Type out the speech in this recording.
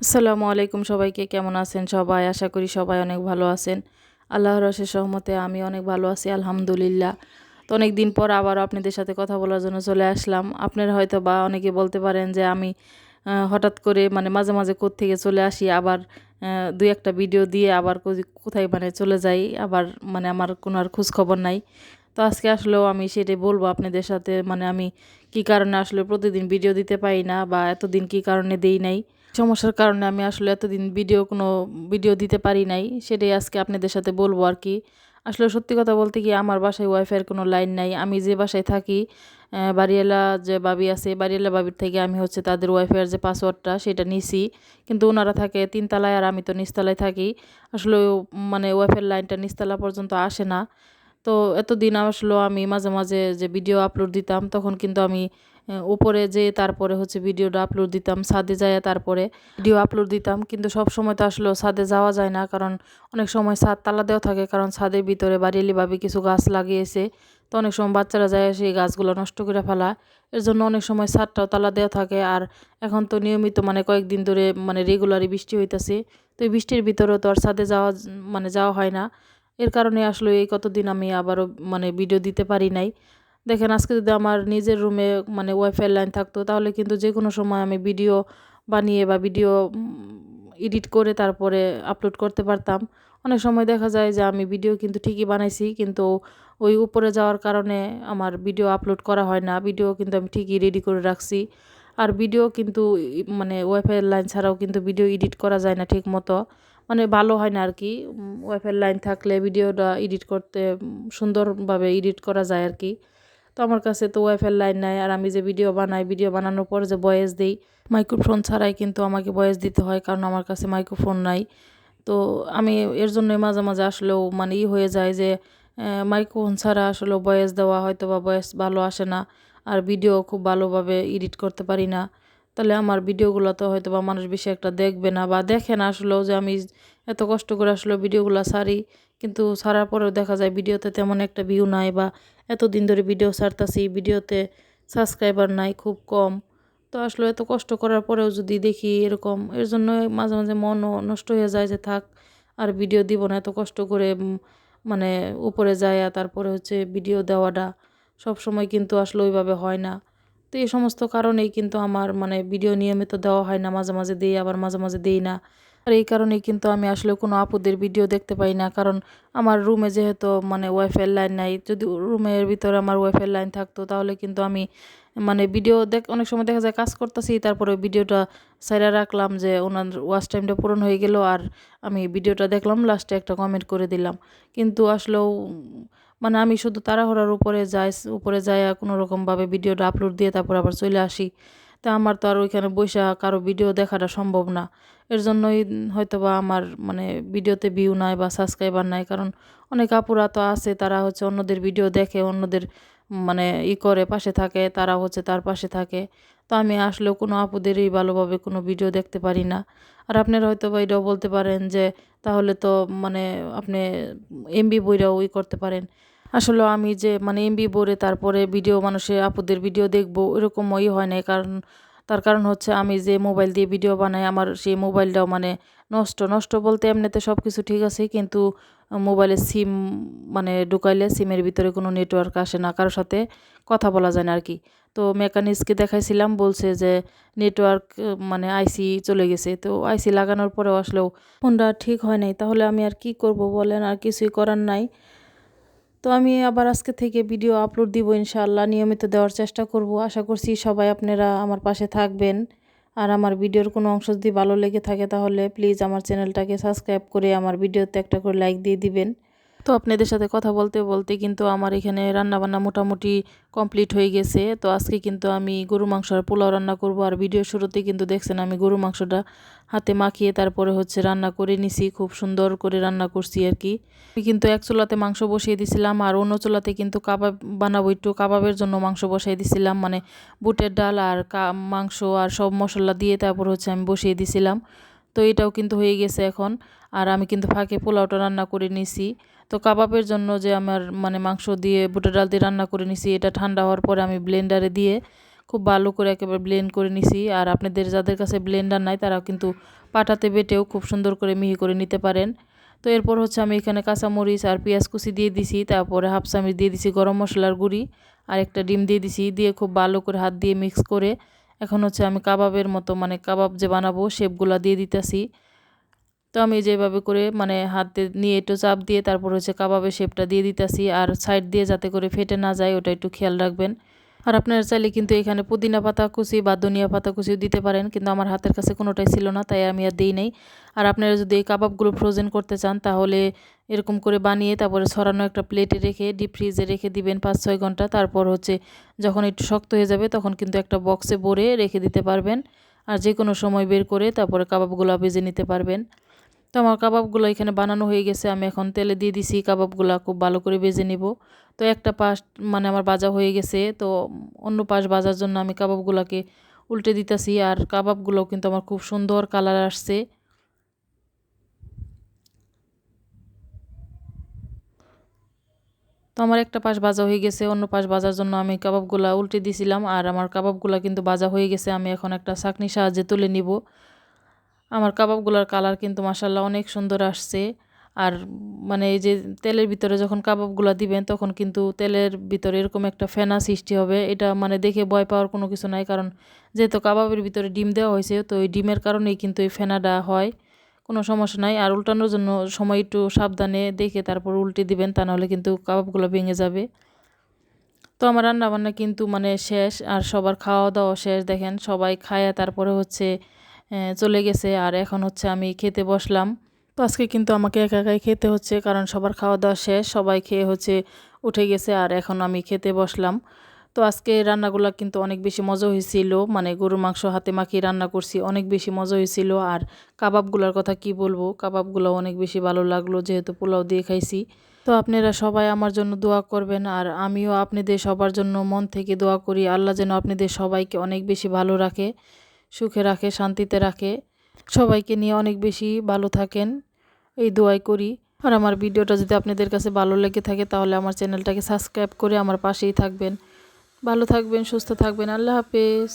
আসসালামু আলাইকুম সবাইকে কেমন আছেন সবাই? আশা করি সবাই অনেক ভালো আছেন। আল্লাহর অশেষ রহমতে আমি অনেক ভালো আছি আলহামদুলিল্লাহ। তো অনেকদিন পর আবারও আপনাদের সাথে কথা বলার জন্য চলে আসলাম। আপনারা হয়তোবা অনেকে বলতে পারেন যে আমি হঠাৎ করে মাঝে, মাঝে কোত্থেকে চলে আসি আবার ২-১ টা ভিডিও দিয়ে আবার কোথায় চলে যাই। আবার আমার কোনো আর খোঁজখবর নাই। তো আজকে আসলেও আমি সেটাই বলব আপনাদের সাথে আমি কি কারণে আসলে প্রতিদিন ভিডিও দিতে পারি না বা এতদিন কি কারণে দেই নাই। সমস্যার কারণে আমি আসলে এতদিন কোনো ভিডিও দিতে পারি নাই। সেটাই আজকে আপনাদের সাথে বলবো আরকি। আসলে সত্যি কথা বলতে কি আমার বাসায় ওয়াইফাইয়ের কোনো লাইন নাই। আমি যে বাসায় থাকি বাড়িওয়ালা যে ভাবি আছে, বাড়িওয়ালা ভাবির থেকে আমি তাদের ওয়াইফাইয়ের যে পাসওয়ার্ডটা সেটা নিছি। কিন্তু উনারা থাকে ৩ তলায় আর আমি তো নিচতলায় থাকি। আসলে ওয়াইফাইয়ের লাইনটা নিচতলা পর্যন্ত আসে না। তো এতদিন আসলেও আমি মাঝে, মাঝে যে ভিডিও আপলোড দিতাম তখন কিন্তু আমি উপরে যেয়ে তারপরে ভিডিওটা আপলোড দিতাম। ছাদে যাইয়া তারপরে ভিডিও আপলোড দিতাম। কিন্তু সবসময় তো আসলেও ছাদে যাওয়া যায় না। কারণ অনেক সময় ছাদ তালা দেওয়া থাকে। কারণ ছাদের ভিতরে বাড়িয়ালি ভাবি কিছু গাছ লাগিয়েছে। তো অনেক সময় বাচ্চারা যাইয়া সেই গাছগুলো নষ্ট করে ফেলায়। এর জন্য অনেক সময় ছাদটাও তালা দেওয়া থাকে। আর এখন তো নিয়মিত কয়েকদিন ধরে রেগুলারই বৃষ্টি হইতাছে। তো এই বৃষ্টির ভিতরেও তো আর ছাদে যাওয়া হয় না। এর কারণে আসলে এই কতদিন আমি আবারও ভিডিও দিতে পারি নাই। দেখেন আজকে যদি আমার নিজের রুমে ওয়াইফাই লাইন থাকতো তাহলে কিন্তু যেকোনো সময় আমি ভিডিও বানিয়ে বা ভিডিও এডিট করে তারপরে আপলোড করতে পারতাম। অনেক সময় দেখা যায় যে আমি ভিডিও কিন্তু ঠিকই বানাইছি কিন্তু ওই উপরে যাওয়ার কারণে আমার ভিডিও আপলোড করা হয় না। ভিডিও কিন্তু আমি ঠিকই রেডি করে রাখছি। আর ভিডিও কিন্তু ওয়াইফাই লাইন ছাড়াও কিন্তু ভিডিও এডিট করা যায় না ঠিকমতো। ভালো হয় না আরকি। ওয়াইফাই লাইন থাকলে ভিডিওটা এডিট করতে সুন্দরভাবে এডিট করা যায় আরকি। তো আমার কাছে তো ওয়াইফাই লাইন নাই। আর আমি যে ভিডিও বানাই, ভিডিও বানানোর পর যে ভয়েস দেই, মাইক্রোফোন ছাড়াই কিন্তু আমাকে ভয়েস দিতে হয় কারণ আমার কাছে মাইক্রোফোন নাই। তো আমি এর জন্যই মাঝে, মাঝে আসলেও হয়ে যায় যে মাইক্রোফোন ছাড়া আসলেও ভয়েস দেওয়া হয়তোবা ভয়েস ভালো আসে না। আর ভিডিও খুব ভালোভাবে এডিট করতে পারি না। তাহলে আমার ভিডিওগুলো তো হয়তোবা মানুষ বেশি একটা দেখবে না বা দেখে না আসলেও যে আমি এত কষ্ট করে আসলেও ভিডিওগুলো ছাড়ি। কিন্তু ছাড়ার পরেও দেখা যায় ভিডিওতে তেমন একটা ভিউ নাই বা এতদিন ধরে ভিডিও ছাড়তাছি, ভিডিওতে সাবস্ক্রাইবার নাই, খুব কম। তো আসলে এত কষ্ট করার পরেও যদি দেখি এরকম, এর জন্য মাঝে, মাঝে মনও নষ্ট হয়ে যায় যে থাক আর ভিডিও দিব না। এত কষ্ট করে মানে উপরে যাইয়া তারপরে ভিডিও দেওয়াটা সবসময় কিন্তু আসলে ওইভাবে হয় না। তো এই সমস্ত কারণেই কিন্তু আমার ভিডিও নিয়মিত দেওয়া হয় না। মাঝে, মাঝে দেই আবার মাঝে, মাঝে দেই না। আর এই কারণেই কিন্তু আমি আসলে কোনো আপুদের ভিডিও দেখতে পাই না। কারণ আমার রুমে যেহেতু ওয়াইফাই লাইন নাই। যদি রুমের ভিতরে আমার ওয়াইফাই লাইন থাকতো তাহলে কিন্তু আমি ভিডিও অনেক সময় দেখা যায় কাজ করতেছি তারপরে ভিডিওটা ছাইড়া রাখলাম যে ওনার ওয়াচ টাইমটা পূরণ হয়ে গেল আর আমি ভিডিওটা দেখলাম লাস্টে একটা কমেন্ট করে দিলাম। কিন্তু আসলেও আমি শুধু তাড়াহুড়ার উপরে যাইয়া কোনোরকমভাবে ভিডিওটা আপলোড দিয়ে তারপর আবার চলে আসি। তা আমার তো আর ওইখানে বইসা কারো ভিডিও দেখাটা সম্ভব না। এর জন্যই হয়তোবা আমার ভিডিওতে ভিউ নাই বা সাবস্ক্রাইবার নাই। কারণ অনেক আপুরা তো আছে তারা অন্যদের ভিডিও দেখে, অন্যদের করে পাশে থাকে, তারা তার পাশে থাকে। তো আমি আসলেও কোনো আপুদেরই ভালোভাবে কোনো ভিডিও দেখতে পারি না। আর আপনারা হয়তোবা এটাও বলতে পারেন যে তাহলে তো মানে আপনি এমবি বইরাও করতে পারেন। আসলেও আমি যে এমবি ভরে তারপরে ভিডিও আপুদের ভিডিও দেখবো এরকম হয় নাই। কারণ তার কারণ আমি যে মোবাইল দিয়ে ভিডিও বানাই আমার সেই মোবাইলটাও নষ্ট বলতে এমনিতে সবকিছু ঠিক আছে কিন্তু মোবাইলের সিম ঢুকাইলে সিমের ভিতরে কোনো নেটওয়ার্ক আসে না। কারো সাথে কথা বলা যায় না আরকি। তো মেকানিক্সকে দেখাইছিলাম বলছে যে নেটওয়ার্ক আইসি চলে গেছে। তো আইসি লাগানোর পরেও আসলেও ফোনটা ঠিক হয় নাই। তাহলে আমি আর কি করব বলেন? আর কিছুই করার নাই। তো আমি আবার আজকে থেকে ভিডিও আপলোড দিব ইনশাআল্লাহ। নিয়মিত দেওয়ার চেষ্টা করব। আশা করছি সবাই আপনারা আমার পাশে থাকবেন। আর আমার ভিডিওর কোনো অংশ যদি ভালো লেগে থাকে তাহলে প্লিজ আমার চ্যানেলটাকে সাবস্ক্রাইব করে আমার ভিডিওতে একটা করে লাইক দিয়ে দিবেন। তো আপনাদের সাথে কথা বলতে, বলতে কিন্তু আমার এখানে রান্নাবান্না মোটামুটি কমপ্লিট হয়ে গেছে। তো আজকে কিন্তু আমি গরুর মাংস আর পোলাও রান্না করব। আর ভিডিওর শুরুতেই কিন্তু দেখছেন আমি গরুর মাংসটা হাতে মাখিয়ে তারপরে রান্না করে নিছি। খুব সুন্দর করে রান্না করছি আরকি। আমি কিন্তু এক চুলাতে মাংস বসিয়ে দিছিলাম আর অন্য চুলাতে কিন্তু কাবাব বানাবো, একটু কাবাবের জন্য মাংস বসাই দিছিলাম। বুটের ডাল আর মাংস আর সব মসলা দিয়ে তারপর আমি বসিয়ে দিছিলাম। তো এটাও কিন্তু হয়ে গেছে এখন। আর আমি কিন্তু ফাঁকে পোলাওটা রান্না করে নিছি। তো কাবাবের জন্য যে আমার মাংস দিয়ে বুটের ডাল দিয়ে রান্না করে নিছি এটা ঠান্ডা হওয়ার পরে আমি ব্লেন্ডারে দিয়ে খুব ভালো করে একেবারে ব্লেন্ড করে নিছি। আর আপনাদের যাদের কাছে ব্লেন্ডার নাই তারাও কিন্তু পাটাতে বেটেও খুব সুন্দর করে মিহি করে নিতে পারেন। তো এরপর হচ্ছে আমি এখানে কাঁচামরিচ আর পেঁয়াজ কুচি দিয়ে দিছি, তারপরে হাফ চামচ দিয়ে দিছি গরম মশলার গুঁড়ি আর একটা ডিম দিয়ে দিছি, দিয়ে খুব ভালো করে হাত দিয়ে মিক্স করে এখন হচ্ছে আমি কাবাবের মতো মানে কাবাব যে বানাবো শেপগুলা দিয়ে দিতেছি। তো আমি যেভাবে করে মানে হাতে নিয়ে একটু চাপ দিয়ে তারপর হচ্ছে কাবাবের শেপটা দিয়ে দিতেছি, আর সাইড দিয়ে যাতে করে ফেটে না যায় ওটা একটু খেয়াল রাখবেন। আর আপনারা চাইলে কিন্তু এখানে পুদিনা পাতা কুচি বা ধনিয়া পাতা কুচিও দিতে পারেন, কিন্তু আমার হাতের কাছে কোনোটাই ছিল না তাই আমি আর দিই নাই। আর আপনারা যদি এই কাবাবগুলো ফ্রোজেন করতে চান তাহলে এরকম করে বানিয়ে তারপরে ছড়ানো একটা প্লেটে রেখে ডিপ ফ্রিজে রেখে দিবেন 5-6 ঘন্টা। তারপর হচ্ছে যখন একটু শক্ত হয়ে যাবে তখন কিন্তু একটা বক্সে ভরে রেখে দিতে পারবেন, আর যে কোনো সময় বের করে তারপরে কাবাবগুলো ভেজে নিতে পারবেন। তো আমার কাবাবগুলো এখানে বানানো হয়ে গেছে, আমি এখন তেলে দিয়ে দিছি, কাবাবগুলো খুব ভালো করে ভেজে নিব। তো একটা পাশ মানে আমার ভাজা হয়ে গেছে, তো অন্য পাশ ভাজার জন্য আমি কাবাবগুলোকে উল্টে দিতেছি, আর কাবাবগুলো কিন্তু আমার খুব সুন্দর কালার আসছে। তো আমার একটা পাশ ভাজা হয়ে গেছে, অন্য পাশ ভাজার জন্য আমি কাবাবগুলো উল্টে দিয়েছিলাম, আর আমার কাবাবগুলো কিন্তু ভাজা হয়ে গেছে। আমি এখন একটা ছাঁকনির সাহায্যে তুলে নিব। আমার কাবাবগুলোর কালার কিন্তু মাশাআল্লাহ অনেক সুন্দর আসছে। আর মানে এই যে তেলের ভিতরে যখন কাবাবগুলো দিবেন তখন কিন্তু তেলের ভিতরে এরকম একটা ফেনা সৃষ্টি হবে, এটা মানে দেখে ভয় পাওয়ার কোনো কিছু নাই, কারণ যেহেতু কাবাবের ভিতরে ডিম দেওয়া হয়েছে তো এই ডিমের কারণেই কিন্তু এই ফেনাটা হয়, কোনো সমস্যা নাই। আর উল্টানোর জন্য সময় একটু সাবধানে দেখে তারপর উল্টে দিবেন, তা নাহলে কিন্তু কাবাবগুলো ভেঙে যাবে। তো আমার রান্নাবান্না কিন্তু মানে শেষ, আর সবার খাওয়া দাওয়া শেষ। দেখেন সবাই খায় তারপরে হচ্ছে চলে গেছে, আর এখন হচ্ছে আমি খেতে বসলাম। তো আজকে কিন্তু আমাকে একা একাই খেতে হচ্ছে, কারণ সবার খাওয়া দাওয়া শেষ, সবাই খেয়ে হচ্ছে উঠে গেছে, আর এখন আমি খেতে বসলাম। তো আজকে রান্নাগুলো কিন্তু অনেক বেশি মজা হয়েছিল, মানে গরুর মাংস হাতে মাখিয়ে রান্না করছি, অনেক বেশি মজা হয়েছিল। আর কাবাবগুলোর কথা কি বলবো, কাবাবগুলো অনেক বেশি ভালো লাগলো, যেহেতু পোলাও দিয়ে খাইছি। তো আপনারা সবাই আমার জন্য দোয়া করবেন, আর আমিও আপনাদের সবার জন্য মন থেকে দোয়া করি, আল্লাহ যেন আপনাদের সবাইকে অনেক বেশি ভালো রাখে, সুখে রাখে, শান্তিতে রাখে, সবাইকে নিয়ে অনেক বেশি ভালো থাকেন, এই দোয়াই করি। আর আমার ভিডিওটা যদি আপনাদের কাছে ভালো লেগে থাকে তাহলে আমার চ্যানেলটাকে সাবস্ক্রাইব করে আমার পাশেই থাকবেন। ভালো থাকবেন, সুস্থ থাকবেন, আল্লাহ হাফেজ।